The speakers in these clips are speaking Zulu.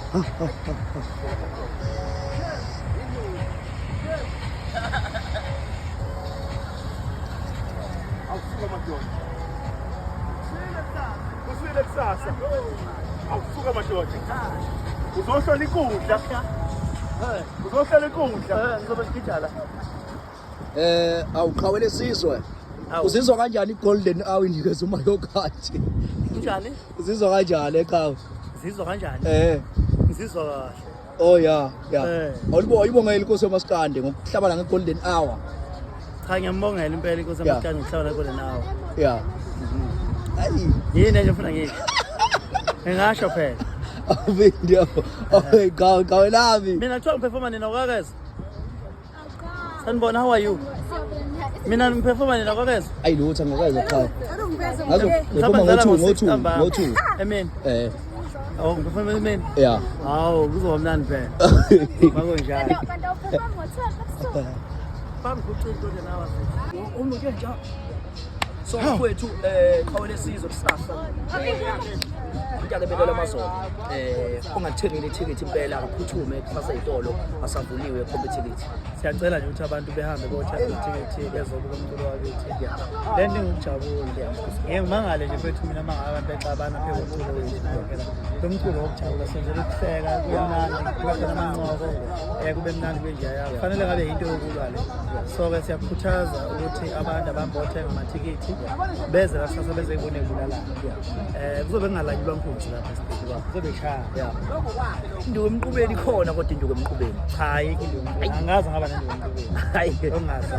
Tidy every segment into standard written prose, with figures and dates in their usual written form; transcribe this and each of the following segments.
Awusuka madoda. Kusile kusasa. Awusuka madoda. Uzohlala ikudla. Uzohlala ikudla. Ngizobe ngigijala. Awuqhawele sizwe. Uzizwa kanjani iGolden Hour inikeza uMayokathi? Kunjani? Uzizwa kanjani ekhaya? Ngizizwa kanjani? Ngizizwa kahle. Oh yeah. Awulibongela inkosi yomaskande ngokuhlabana ngeGolden Hour. Cha ngiyambongela impela inkosi yomaskande ngokuhlabana ngeGolden Hour. Yeah. Hayi, Yini nje ufuna ngithi? Ngingasho phela. Awubindi yabo. Okay, gawe nami. Mina kuthiwa ngiperforma nina uKaKeza. Sanibona, how are you? Mina ngiperforma nina uKaKeza. Ayilutho ngakwazi ekhaya. Ngizobenzela ngo2. Emini. Oh, ngiperforma emini. Yeah. Hawu, kuzoba mnandi phela. Makonjani? Bangikucela into nawe. Umuntu njalo. So kwethu qhawele sizwe kusasa. Ngiyake belela amazolo. Ungathengile ithikithi impela akaphuthume kusasa izitolo asavuliwe competitive. Siyacela nje ukuthi abantu behambe bothatha ithikithi bezobuka umculo wakithi. Le nto ngijabule. Ngiyangimangale nje mfethu mina mangaka bexabana phela umculo wethu phela. Lo mculo wokujabula senzela ukuhleka kumnandi kube khona amancoko kube mnandi kube njaya. Kufanele ngabe into yokulwa le. So ke siyakhuthaza ukuthi abantu abambothenga amathikithi beze la sasa beze ibone kulala. Kuzobe kungalanyulwa mkhumbi lapha esibhedlela. Kuzobe shaya. Induku emqubeni khona kodwa induku emqubeni. Cha ayikho induku. Angazi ngaba nenduku emqubeni. Hayi ongazi.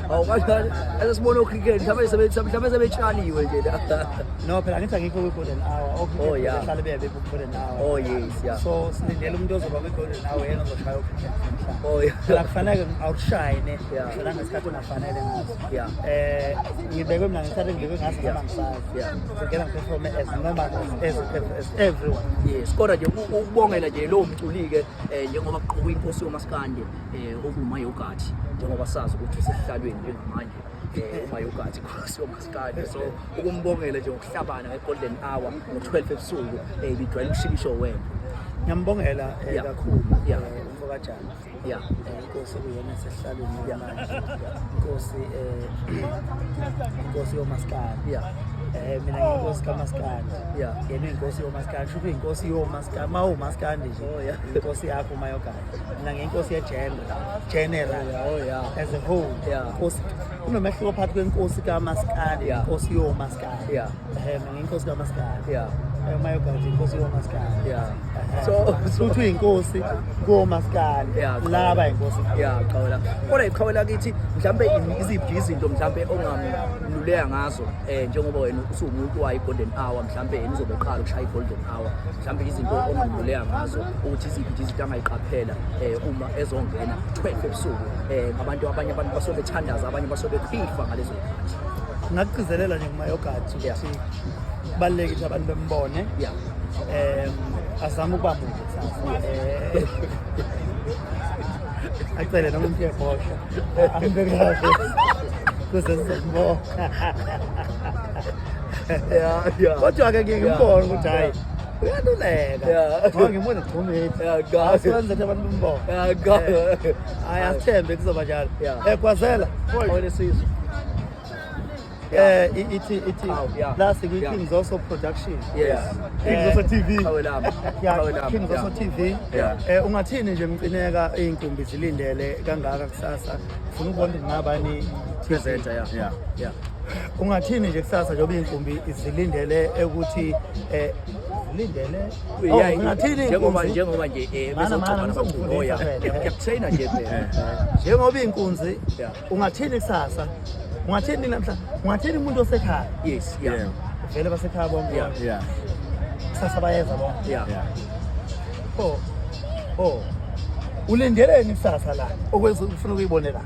Awukanjani? Asibona ucricket mhlawumbe sebetshaliwe nje la. No phela ngithi angikho kwi-Golden Hour. Oh yeah. Uhlale bebe ku-Golden Hour. Oh yes, yeah. So silindele umuntu ozoba kwi-Golden Hour yena ozoshaya ucricket. Oh yeah. Phela kufanele awushayine. Phela ngesikhathi ongafanele ngaso. Yeah. Ngibekwe mina ngesikhathi ngibekwe ngaso noma ngisazi. Yeah. Ngena ngiperform as normal as everyone. Yes, kodwa nje ukubongela nje lo mculi ke njengoba kuqhubeka inkosi yomaskande uMayokathi njengoba sazi ukuthi usehlalweni njengamanje uMayokathi inkosi yomaskande. So ukumbongela nje ukuhlabana ngeGolden Hour ngo12 ebusuku ibijwayele ukushikisho wena. Ngiyambongela kakhulu umfokajana. Yeah. Inkosi kuyona esehlalweni manje. Inkosi yomaskande. Yeah. Mina ngiyinkosi kaMaskandi. Yeah. Yena inkosi yoMaskandi. Shuthi inkosi yoMaskandi. MawuMaskandi nje. Oh yeah. Inkosi yakho uMayokathi. Mina ngiyinkosi general. Oh yeah. As a whole. Yeah. Inkosi kunomehluko phakathi kwenkosi kaMaskandi inkosi yoMaskandi. Yeah. Mina ngiyinkosi kaMaskandi. Yeah. uMayokathi inkosi yoMaskandi. Yeah. So uthi inkosi koMaskandi. Laba inkosi. Yeah, qhawela. Kodwa iqhawela kithi mhlambe iziphi izinto mhlambe ongamluleka ngazo njengoba wena usumuntu wayi Golden Hour mhlambe yena uzobe uqala ukushaya iGolden Hour mhlambe izinto ongamluleka ngazo ukuthi iziphi izinto angayiqaphela uma ezongena 12 ebusuku abanye abantu basobe bethandaza abanye basobe bekhipha ngalezo zikhathi. Ngakugcizelela nje kuMayokathi ukuthi kubalulekile abantu bembone. Yeah. Azama ukuba muhle kusasa. Acele noma umuntu ebosha. Angibekahle. Kusesembo. Yeah. Kodwa ke ngimbona ukuthi hayi uyaluleka. Ngoba ngimona Gcumeti. Asenze abantu bembona. Hayi asithembe kuzoba njalo. Kwazela. Qhawele sizwe. Iti last week Kings also production. Yes. Kings also TV. Qhawela. Kings also TV. Ungathini nje mcineka izinkumbi zilindele kangaka kusasa. Ufuna ukubona ngabani presenter yeah. Ungathini nje kusasa njengoba izinkumbi izilindele ukuthi zilindele. Ungathini njengoba nje bezoxoxa nabantu. Yakutraina nje phela. Njengoba inkunzi ungathini kusasa ungathini namhla ungathini umuntu osekhaya. Yes, yeah. Vele basekhaya bonke. Yeah. Sasa bayeza bonke. Yeah. Oh. ulindeleni kusasa la okwenza ufuna ukuyibonela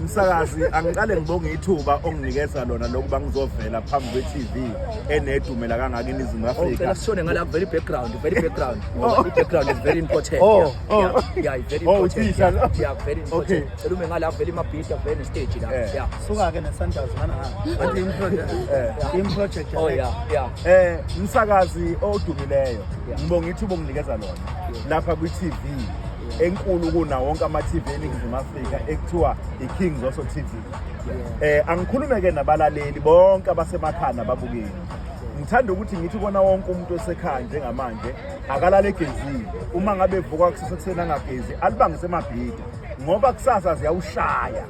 Msakazi angiqale ngibonge ithuba onginikeza lona lokuba ngizovela phambi kwe-TV enedumela kangaka iNingizimu Afrika. Ngicela sishone ngala very background ngoba i-background is very important. Yeah, very important. Yeah, very important. Cela ume ngala vele imabhida vele stage la. Yeah. suka ke neSundowns mana anti im project Msakazi odumileyo ngibonga ithuba onginikeza lona lapha kwi-TV enkulu kuna wonke ama-TV eNingizimu Afrika ekuthiwa iKings also TV. Angikhulume ke nabalaleli bonke abasemakhaya nababukeli. Ngithanda ukuthi ngithi kona wonke umuntu osekhaya njengamanje akalale egezini. Uma ngabe evuka kuseni angagezi alibangise emabhida ngoba kusasa ziyawushaya.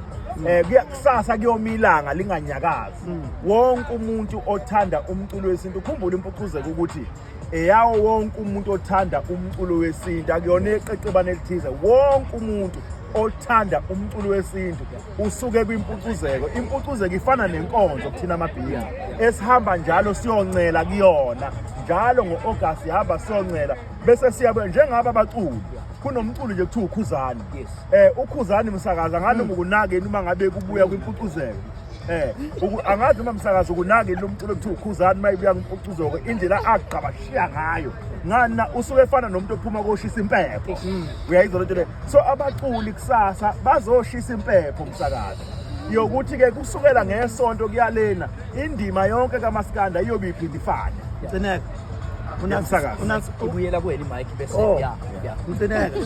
Kusasa kuyomilanga linganyakazi. Wonke umuntu othanda umculo wesintu ukhumbula impucuzeko ukuthi eyawo wonke umuntu othanda umculo wesintu akuyona eqeqebane elithize. Wonke umuntu othanda umculo wesintu usuke kwimpucuzeko. Impucuzeko ifana nenkonzo kuthina amabhinga esihamba njalo siyoncela kuyona njalo ngo-August yahamba siyoncela bese siyabe njengaba abaculi kunomculo nje kuthiwa uKhuzani. uKhuzani Msakazi anganoma ukunakeni uma ngabe kubuya kwimpucuzeko. Angazi uma Msakazi ukunakeni lo mculo kuthiwa uKhuzani mayibuya kwimpucuzeko indlela aqabashiya ngayo ngana usuke efana nomuntu ophuma koshisa impepho. Uyayizwa lento le. So abaculi kusasa bazoshisa impepho Msakazi yokuthi ke kusukela ngesonto kuyalena indima yonke kaMaskanda iyobe iphinde ifane. Tseneka Ubuyela kweli mic bese Mtseneka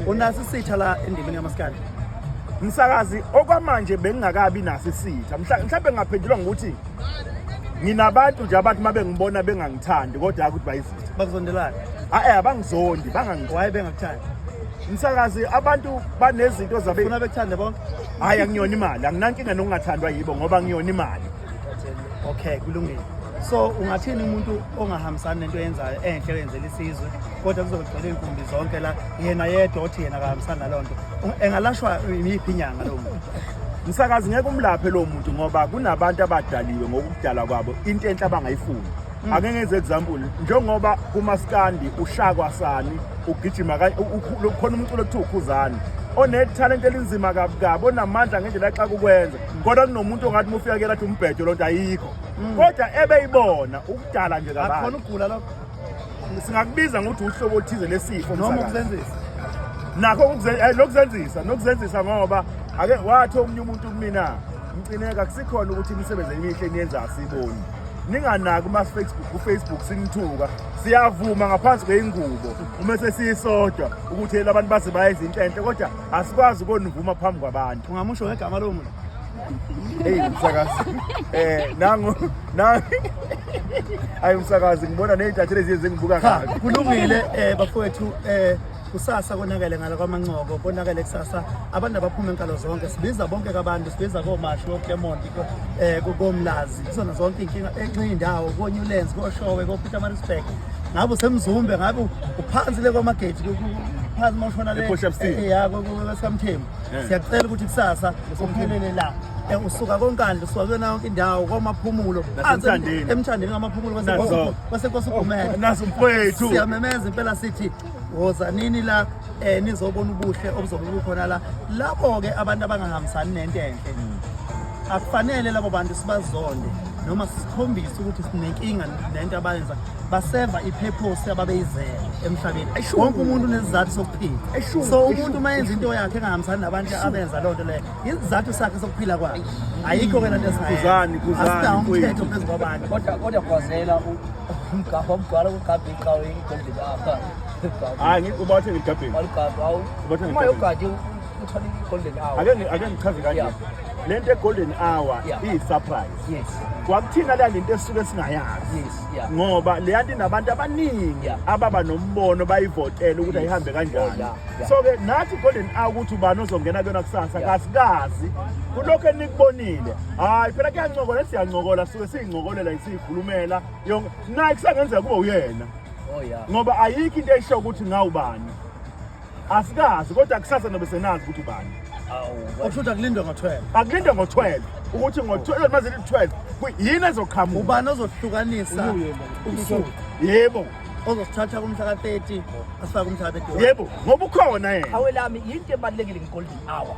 unasisitha la endimeni kaMaskanda Msakazi okwamanje bengingakabi naso isitha mhlawumbe ngaphendulwa ngokuthi nginabantu nje abathi mabe ngibona bengangithandi kodwa ukuthi bayizitha bakuzondelana abangizondi why bengakuthandi Msakazi abantu banezinto zabe ufuna bekuthande bonke hayi angiyona imali anginankinga nokungathandwa yibo ngoba ngiyona imali. Okay kulungile. So ungathini umuntu ongahambisani nento yenzayo enhle wenzela isizwe kodwa kuzobe kugcwele inkumbi zonke la yena yedwa othi yena akahambisani nalonto engalashwa imiphi inyanga lo muntu? Msakazi ngeke umlaphe lo muntu ngoba kunabantu abadaliwe ngokudala kwabo into enhle abangayifuni. Ake ngenze example njengoba kuMaskandi uShaka Sani ugijima khona umculo okuthiwa uKhuzani onetalent elinzima kabi onamandla ngendlela exa ukwenza kodwa kunomuntu ongathi mufika ke lathi umbhedo lonto ayikho kodwa ebeyibona ukudala nje kabantu akhona ukugula lokho singakubiza ngokuthi uhlobo othize lesifo noma ukuzenzisa nakho nokuzenzisa ngoba ake wathi omunye umuntu kumina Mcineka kusikhona ukuthi imisebenzi emihle eniyenza asiboni ninganaki ku-Facebook sinithuka siyavuma ngaphansi kweyingubo uma sesiyisodwa ukuthi abantu baze bayenza into enhle kodwa asikwazi ukonivuma phambi kwabantu. Ungamusho ngegama lo muntu? Msakazi hayi Msakazi ngibona ney'ntatheli eziyenze kabi. Kulungile bafowethu kusasa konakele ngala kwamancoko konakele kusasa abantu abaphuma enkalo zonke sibiza bonke abantu sibiza koMashi koClermont koMlazi kuzona zonke inkinga enqindawo koNewlands koShowe koPietermaritzburg ngabe usemzumbe ngabe uphansi le kwamagate phansi mawushona le kweSamthembu siyacela ukuthi kusasa uphelele la usuka konkandla usuka kuyona yonke indawo kwamaphumulo emthandeni ngamaphumulo kwasenkosugumela naso mfowethu siyamemeza impela sithi wozanini la nizobona ubuhle obuzobe bukhona la lapho ke abantu abangahambisani nento enhle akufanele labo bantu sibazonde noma sikhombise ukuthi sinenkinga nento abayenza baseva ipurpose ababeyizela emhlabeni wonke umuntu unesizathu sokuphila so umuntu mayenza into yakhe engahambisani nabantu abenza lonto leyo isizathu sakhe sokuphila kwakhe ayikho ke lento Khuzani umthetho phezu kwabantu kodwa kwazela umgwalo kugabhe iqhawe igolden apha hayi ngibathe ngigabheni walugabhe awu uma yogadi uthola igolden hour ake ngichaze kanje lento egolden hour iyi-surprise kwakuthina la lento esuke singayazi ngoba le yanto inabantu abaningi ababa nombono bayivotela ukuthi ayihambe kanjani so ke nathi golden hour ukuthi ubani ozongena kuyona kusasa kasikazi kulokho enikubonile hayi phela kuyancokola siyancokola suke siyincokolela siyikhulumela yonke naye kusengenzeka kube uyena ngoba ayikho into esho ukuthi ngawubani asikazi kodwa kusasa nobe senazi ukuthi ubani okusho akulindwe ngo-12 akulindwe ngo-12 ukuthi ngo-12 maze lithi 12 yini ezoqhamuka ubani ozohlukanisa ubusuku yebo ozosithatha kumhla ka-30 asifake kumhla ka-31. Yebo, ngoba ukhona yena. Hawe lami yinto ebalulekile nge-golden hour.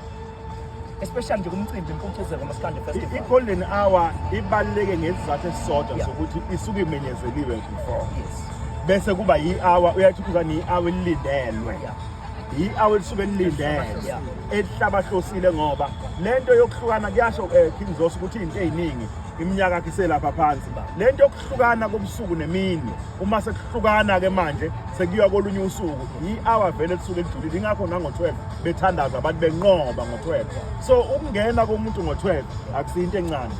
Especially nje kumcimbi impucuzeko maskande festival. I-golden hour ibaluleke ngesizathu esisodwa Yeah. sokuthi isuke imenyezeliwe before. Yes. Bese kuba yi-hour uyathi kuba i-hour elilindelwe. Yeah. I-hour elisuke lilindelwe. Yeah. Elihlabahlosile ngoba lento yokuhlukana kuyasho King Zosi ukuthi into eziningi iminyaka yakhe iselapha phansi. Lento yokuhlukana kobusuku nemini uma sekuhlukana ke manje sekuyiwa kolunye usuku i-hour vele lisuke lijulile ingakho nango-12 bethandaza abantu benqoba ngo-12. So ukungena komuntu ngo-12 akusinto encane.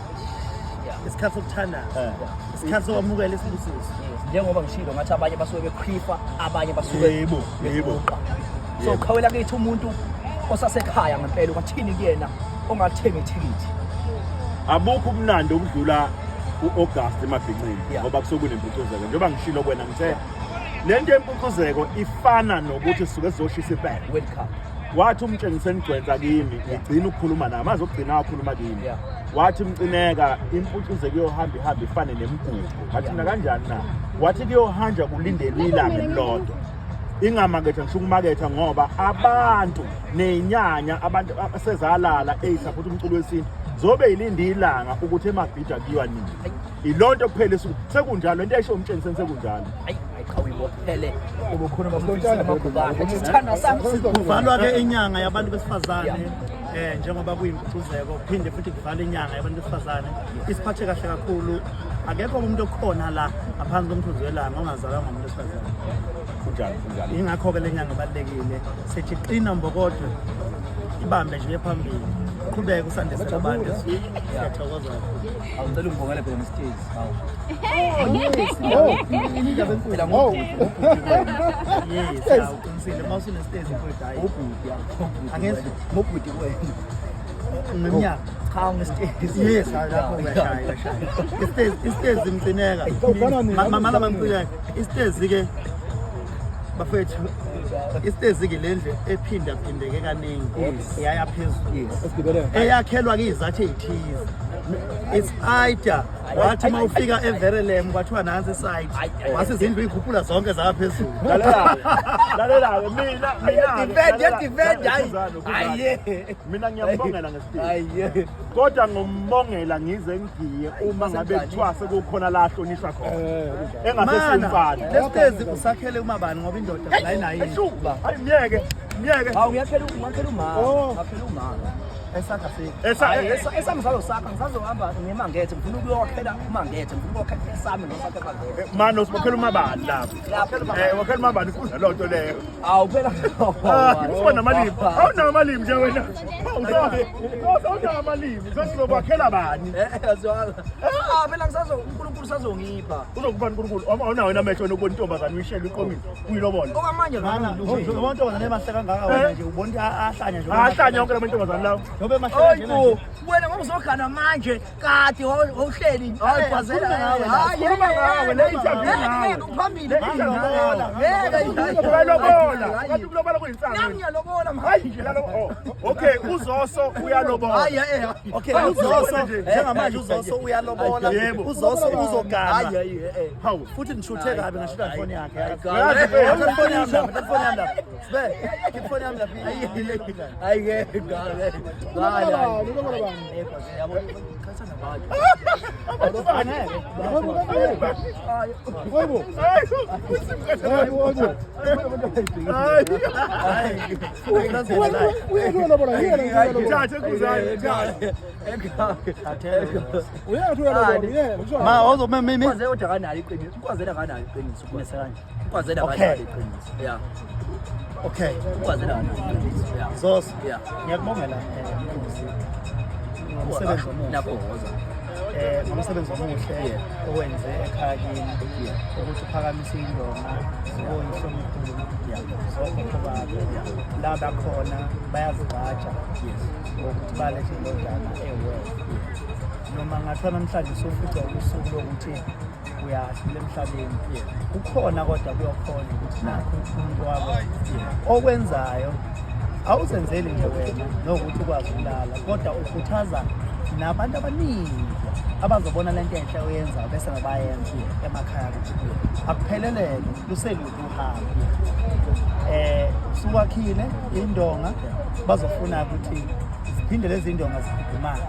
Isikhathi sokuthandaza. Isikhathi sokwamukela isibusiso. Njengoba ngishilo ngathi abanye basuke bekhrifa, abanye basuke Yebo. So khawela kithi umuntu osasekhaya ngempela ukathini kuyena ongathenga ithikithi. Abukho ubunandi okudlula u-August emabhincini Yeah. ngoba kusuke kunempucuzeko njengoba ngishilo kwena ngithe lento yempucuzeko ifana nokuthi sisuke sizoshisa ipele. Welcome. Wathi umtshengiseni Gcwensa kimi ngigcina ukukhuluma naye maze ukugcina wakhuluma kimi. Yeah. Wathi Mcineka impucuzeko iyohamba ifane nemigugu. Wathi mina kanjani na? Wathi kuyohanja kulindelwe ilanga elilodwa. Ingamaketha ngisho ukumaketha ngoba abantu nenyanya abantu asezalala eyisapota umculo wesintu zobe yilindi ilanga ukuthi emabhida kuyiwa nini. Ilonto kuphela sekunjalo into esho umtshengiseni sekunjalo. Ayikhawuyibophele ubukhuluma bamagubane. Sithanda sami Kuvalwa ke inyanga yabantu besifazane njengoba kuyimpucuzeko phinde futhi kuvalwa inyanga yabantu besifazane. Isiphathe kahle kakhulu. Akekho umuntu okhona la ngaphansi komkhuzo welanga ongazalwa ngomuntu wesifazane. Kunjalo. Ingakho ke lenyanga ibalekile. Sethi qina mbokodwe. Ibambe nje phambili. Qhubeka usandise abantu. Siyathokoza kakhulu. awucela ungibongele phela ngestage. Phela yes, uqinisile mawusine stage mfowethu hayi. Angezi Mobudi wena. ngeminyaka. Cha ngestage. Yes, lapho uyashaya. Istage Mcineka. Mama Mcineka. Istage ke bafethu. Istage ke lendle ephinda phindeke kaningi. Iyaya phezulu. Eyakhelwa ke izathu ezithize. It's either wathi mawufika eVerelem kwathiwa nansi site wase izindlu ikhuphula zonke zaphezulu. Lalela mina Defend hayi. mina ngiyambongela ngesiphiwo Hayi. kodwa ngombongela ngize ngiye uma ngabe kuthiwa sekukhona la hlonishwa khona engase simfana Lesitezi usakhele umabani ngoba indoda la inayo. hayi miyeke Hawu ngiyaphela umama. Ngaphela umama. Esakha sike. Esamzalo sakho ngisazohamba ngemangethe ngifuna ukuyokhela umangethe ngifuna ukuyokhela esami nosakhe emangethe. mano sibokhela umabani lapho wakhela umabani ifunda lo nto leyo Awu phela ufuna namalimi awunawo amalimi nje wena awunawo amalimi sesizobakhela bani phela uNkulunkulu sazongipha. uzokubani uNkulunkulu awunawo wena amehlo nokubona intombazane uyishela iqomile uyilobona Okwamanje Mana umuntu ongane mahle kangaka wena nje ubona ahlanya nje. ahlanya yonke lamantombazane lawo Ngobe mahle Oyibo, wena ngoba uzogana manje kade wawuhleli Hayiphazela nawe. Khuluma ngawe le interview nawe. Uphambili. Uyalobola. Kanti ukulobola kuyinsana. Nami ngiyalobola manje. Hayi nje lalo. Okay, uZoso uyalobola. Hayi Okay, uZoso njengamanje uZoso uyalobola. Yebo. uZoso uzogana. Hayi Hawu. Futhi nishuthe kabi ngashuta ifoni yakhe. Yazi Ifoni yami lapha, ifoni yami lapha. Sibe, ifoni yami lapha. hayi Ma ozo mimi. Kwazela kanali iqiniso. Kwazela kanali iqiniso. Kwazela Okay. kanali iqiniso. Yeah. Okay. Kwazela kanali iqiniso. Yeah. Zoso. Yeah. Ngiyakubongela ngomsebenzi omuhle. Nakuhoza. Ngomsebenzi omuhle owenze ekhaya kimi ukuthi uphakamise indonga oyihloniphile zokhokho bakho la bakhona bayazigqaja ngokuthi balethe indodana eworth noma ngathiwa namhlanje sofica usuku lokuthi uyahlela emhlabeni ukhona kodwa kuyokhona ukuthi nakho umuntu wakho okwenzayo awuzenzeli nje wena nokuthi ukwazi ukulala kodwa ukhuthaza nabantu abaningi abazobona lento enhle oyenzayo bese nabayenza emakhaya ukuthi akuphelelele luselude uhambe suwakhile indonga bazofuna ukuthi ziphinde lezi indonga zikhudumale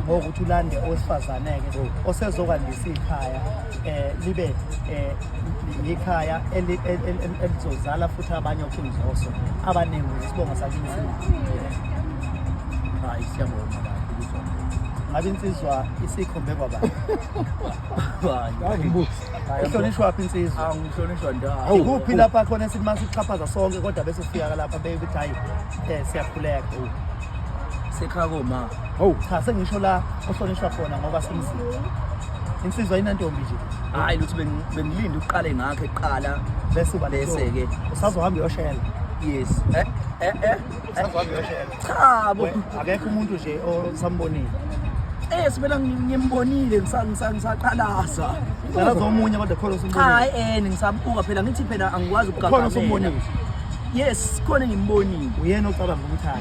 ngokuthi ulande owesifazane-ke osezokwandisa ikhaya libe ikhaya elizozala futhi abanye oKingZoso abaningi ukuze isibongo sakini hayi siyabona ngabe insizwa isikhombe kwabani hayi uhlonishwa waphi insizwa angihlonishwa ndawo kuphi lapha khona esithi masiqhaphaza sonke kodwa bese sifika lapha beyithi hayi siyakhuleka sekhako ma cha sengisho la ohlonishwa khona ngoba simzini insizwa inantombi nje hayi luthi bengilinda uqale ngakhe eqala bese uba bese-ke usazohamba uyoshela yes usazohamba uyoshela cha bo akekho umuntu nje osambonile sibela ngimbonile ngisaqalaza ngalazo omunye kodwa khona usumbonile hayi ngisabuka phela ngithi phela angikwazi khona ukugagamela usumbonile yes khona ngimbonile uyena ocabanga umthatha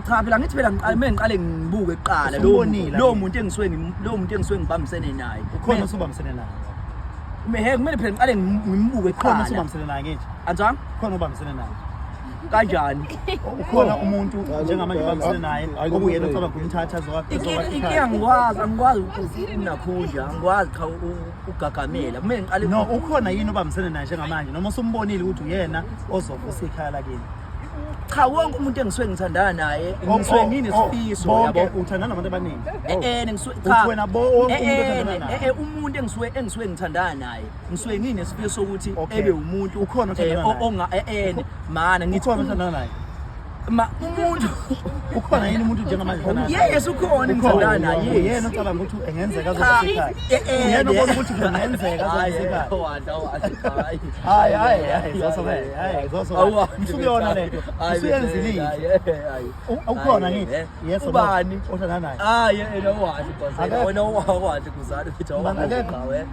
cha phela ngithi phela ngiqale ngibuke eqala Usumbonile lowo muntu engisuke ngibambisene naye ukhona usubambisene naye kumele phela ngiqale ngimbuke khona eqala usubambisene naye ngithi anjani khona ubambisene naye kanjani ukhona umuntu njengamanje ubambisene naye okuyena ocabanga umthatha inkinga angikwazi ukunakhunja angikwazi cha ugagamela kumele ngiqale no ukhona yini ubambisene naye njengamanje noma usumbonile ukuthi uyena ozovusa ikhaya lakini cha wonke umuntu engisuke ngithandana naye ngisuke nginesifiso yabo uthandana nabantu abaningi ngisuke wena umuntu othandana naye umuntu engisuke ngithandana naye ngisuke nginesifiso sokuthi ebe umuntu ukhona othandana naye mana ngithi ukhona othandana naye umuntu ukhona yini umuntu njengamanje othandana yes ukhona ngithandana naye yena ocabanga ukuthi engenzeka azovusa ikhaya yena ubona ukuthi kungenzeka azovusa ikhaya hayi zoso usubiyona lento usuyenzilile ukhona ngithi yes ubani othandana naye hayi yena wathi kwazela wena wathi kuzala ukuthi awaqhawe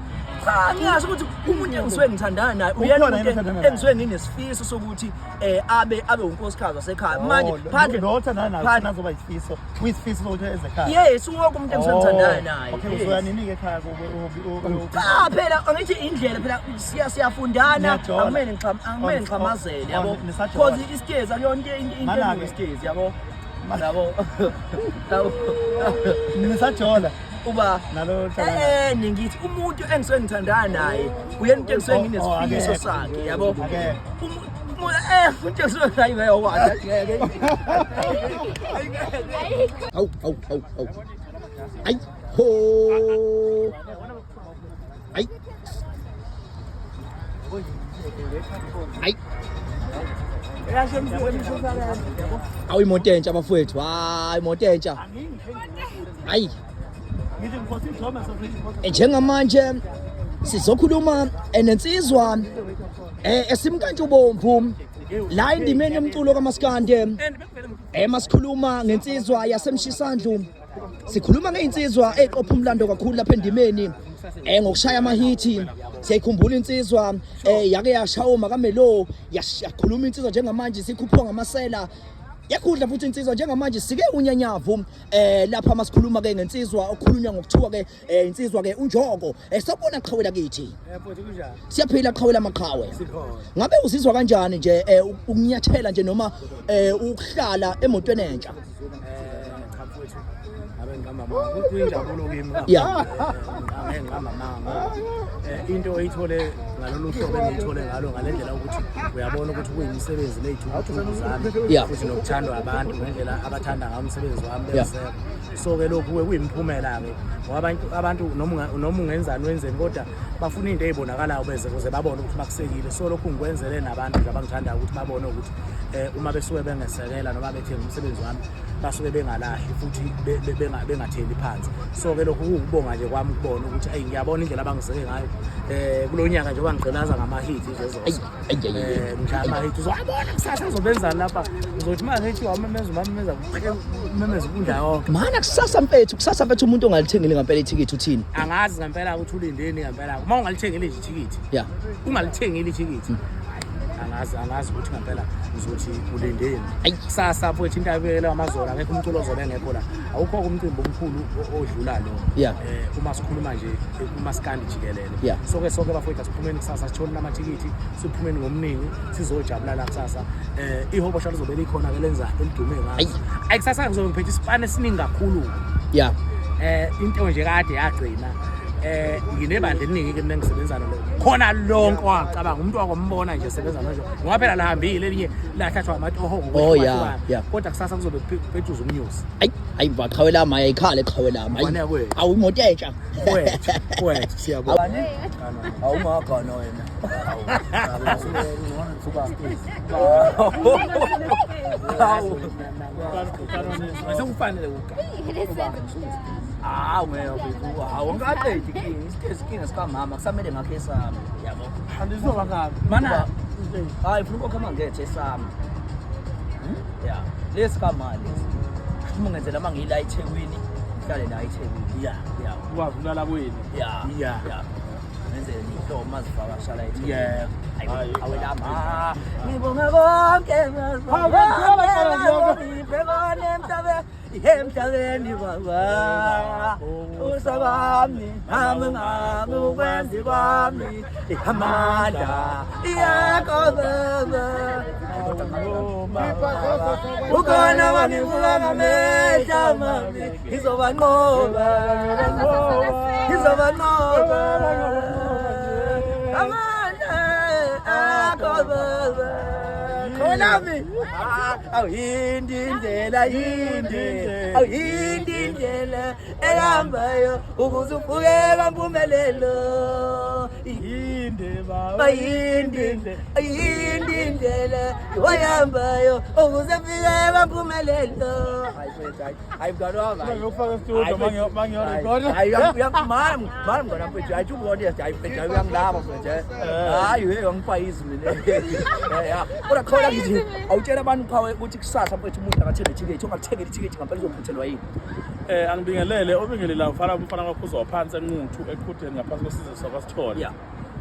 cha ngiyasho ukuthi umuntu engisuke ngithandana naye uyena umuntu engisuke nginesifiso sokuthi abe unkosikazi wasekhaya manje phandle lo othandana naye nazoba isifiso kuyisifiso sokuthi ezekhaya yes wonke umuntu engisuke ngithandana naye okay uzoyanini-ke ekhaya cha phela angithi indlela phela siyafundana akumele ngixhamazele yabo because isikezi akuyona into isikezi yabo nisajola uba nalo ningithi umuntu engisuke ngithandana naye uyena umuntu engisuke nginesifiso sakhe yabo futhi engisuke ngayibe wathi ngeke Au. Ai. Ho. Ai. Ai. Awu imoto entsha bafowethu. Hayi imoto entsha. Hayi. ngithi ngikhosi ijoma sokuthi Njengamanje sizokhuluma nensizwa esimkantshubomvu la indimeni yomculo kaMaskandi. Masikhuluma ngensizwa yasemshisandlu. Sikhuluma ngeinsizwa eqopha umlando kakhulu lapha endimeni ngokushaya amahithi. Siyayikhumbula insizwa yake yashaya makamelo yakhuluma insizwa njengamanje sikhuphwa ngamasela. Yakhudla futhi insizwa njengamanje sike unyanyavu lapha masikhuluma ke ngensizwa okukhulunywa ngokuthiwa ke insizwa ke unjoko sabona qhawela kithi futhi kunjani siyaphila qhawela amaqhawe ngabe uzizwa kanjani nje ukunyathela nje noma ukuhlala emotweni entsha mfowethu abe ngihamba mama kuyinjabulo kimi yeah ngihamba mama into oyithole ngalolu hlobo engiyithole ngalo ngalendlela ukuthi uyabona ukuthi kuyimisebenzi leyithuthuzana Yeah. futhi nokuthandwa abantu ngendlela abathanda ngayo umsebenzi wami Yeah. bese so ke lokhu kuyimphumela ke ngoba abantu noma ungenzani wenzeni kodwa bafuna into ezibonakalayo beze ukuze babone ukuthi makusekile so lokhu ngikwenzele nabantu abangithandayo ukuthi babone ukuthi uma besuke bengesekela noma bethenga umsebenzi wami basuke bengalahli futhi bengatheli phansi so ke lokhu ukubonga nje kwami ukubona ukuthi hey ngiyabona indlela abangiseke ngayo kulonyaka nje bangigqilaza ngamahit izezo ngishaya amahit uzobona kusasa ngizobenzani lapha ngizothi manje ngithi umemeza kundawo mana kusasa mfethu umuntu ongalithengile ngempela ithikithi uthini angazi ngempela ukuthi ulindeni ngempela uma ungalithengile nje ithikithi yeah ungalithengile ithikithi angazi ukuthi ngempela ngizothi ulindeni Ayi. kusasa mfowethu into abekela amazolo akekho umculo ozobe engekho la awukho umcimbi omkhulu odlula lo Yeah. uma sikhuluma nje kumaskandi jikelele Yeah. soke bafowethu siphumeni kusasa sithole amathikiti siphumeni ngomningi sizojabula la kusasa ihobo shalo lizobe likhona ke lenza elidume Ayi. ngazo ayikusasa ngizobe ngiphethe isipane esiningi kakhulu Yeah. into nje kade yagcina nginebandla eliningi ke mina ngisebenza nalo khona lonke wacabanga umuntu wakombona nje sebenza nalo ngoba phela lahambile elinye lahlathwa amatoho Oh, yeah, yeah. kodwa kusasa kuzobe kuphethuza umnyosi Ayi baqhawe lama ayikhale qhawe lama. Mfana kwethu. Awu imoto entsha. kwethu siyabona awungagana wena sekufanele awungaqedi isinkinga sikamama kusamele ngakho esami yabo andizoba ngapi mana hayi funa ukukhama ngethe esami ya lesi kamali uma ngenzela uma ngiyila eThekwini ngihlale la eThekwini ya ukwazi ukulala kwini ya ngenzele nihlo mazifaka shala eThekwini yeah awelama ngibonga konke emhlabeni baba usabami ngami ukwenzi kwami amandla yakho baba ukhona wangivuka ngamehla mami ngizobanqoba amandla akho baba khonami awuyindi indlela ehambayo ukuze ufike kampumelelo ayindi indlela wahambayo ukuze ufike kampumelelo hayi mnganami mara mngana mfethu hayi ubone hayi mfethu uyangilapha mfethu hayi uyangipha izwi ya kodwa khona ngithi awutshela abantu phawe ukuthi kusasa mfethu umuntu akathenge ithikithi ongakuthengela ithikithi ngempela uzophuthelwa yini angibingelele obingelela mfana wakho uzophansi enquthu eqhudeni ngaphansi kwesizwe sakwaSithole Yeah.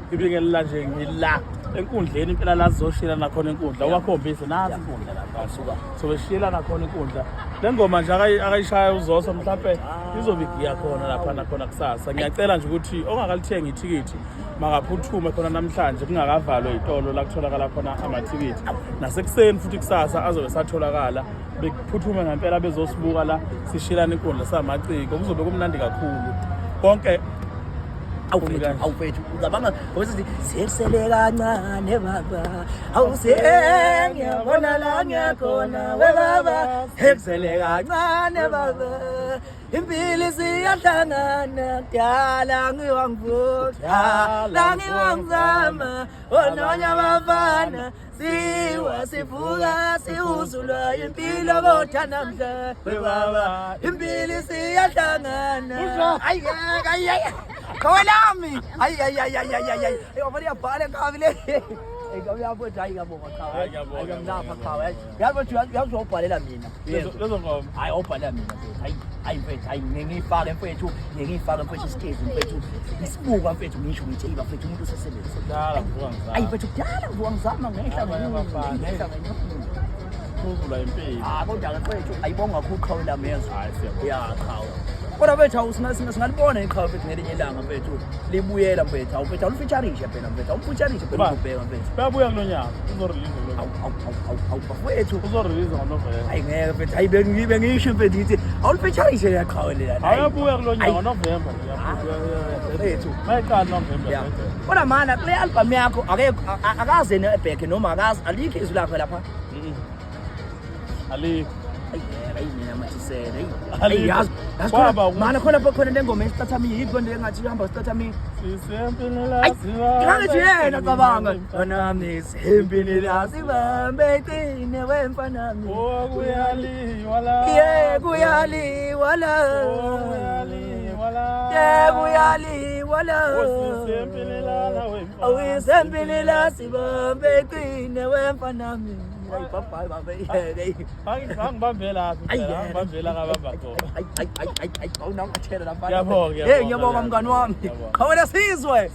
ngibingelela nje ngila enkundleni impela la sizoshila nakhona inkundla wakhombise nazi inkundla lapha suka so beshila nakhona inkundla le ngoma nje akayishaya uzoso mhlawumbe izobigiya khona lapha nakhona kusasa ngiyacela nje ukuthi ongakalithenga ithikithi makaphuthume khona namhlanje kungakavalwa izitolo la kutholakala khona amathikiti nasekuseni futhi kusasa azobe satholakala bekuphuthume ngempela bezosibuka la sishilana inkundla samaciko kuzobe kumnandi kakhulu konke awufethu ngicabanga ukuthi sesele kancane baba awusengiyabona la ngiyakhona we baba sesele kancane baba impilo siyahlangana kudala ngiwangivutha la ngiwangizama ononya abafana sivuka sihuzulwa impilo kodwa namhla we baba impilo siyahlangana ayi Kawalami! Ay! Obali abale kabile. Ikaw yapho hayi ngiyabonga cha. Hayi ngilapha cha. Yazo ubhalela mina. lezo ngoma Hayi ubhalela mina. Hayi mfethu, hayi ngiyifaka mfethu isikezi mfethu. Isibuka mfethu ngisho ngithi bafethu umuntu usesebenza. dala mvuka ngizama Hayi mfethu kudala vuka ngizama ngehla kuzula impilo kodwa mfethu ayibonga kuqhawela mezo. hayi siyabona Ya qhawe. Kodwa mfethu singalibona iqhawe mfethu ngelinye ilanga mfethu libuyela mfethu mfethu awufeaturishe phela mfethu awufeaturishe phela ubheka mfethu bayabuya kulonyaka uzorelease mfethu uzorelease ngoNovember hayi ngeke mfethu hayi bengibe ngisho mfethu ngithi awufeaturishe yaqhawe lela ayabuya kulonyaka ngoNovember mfethu mayiqala November ya kodwa mana kule album yakho akaze nebhack noma akazi alikho izwi lakho lapha alikho yazi mana khona lengoma esitathami yikho nje engathi ihamba sitathami sisempini ngithi yena cabanga nami sempini la sibambe qine wemfanami kuyaliwa la kuyaliwa la kuyaliwa la sisempini la awusempini la sibambe qine wemfanami angibambela ngibambela kababa khona ngiyabonga mngani wami khawela sizwe.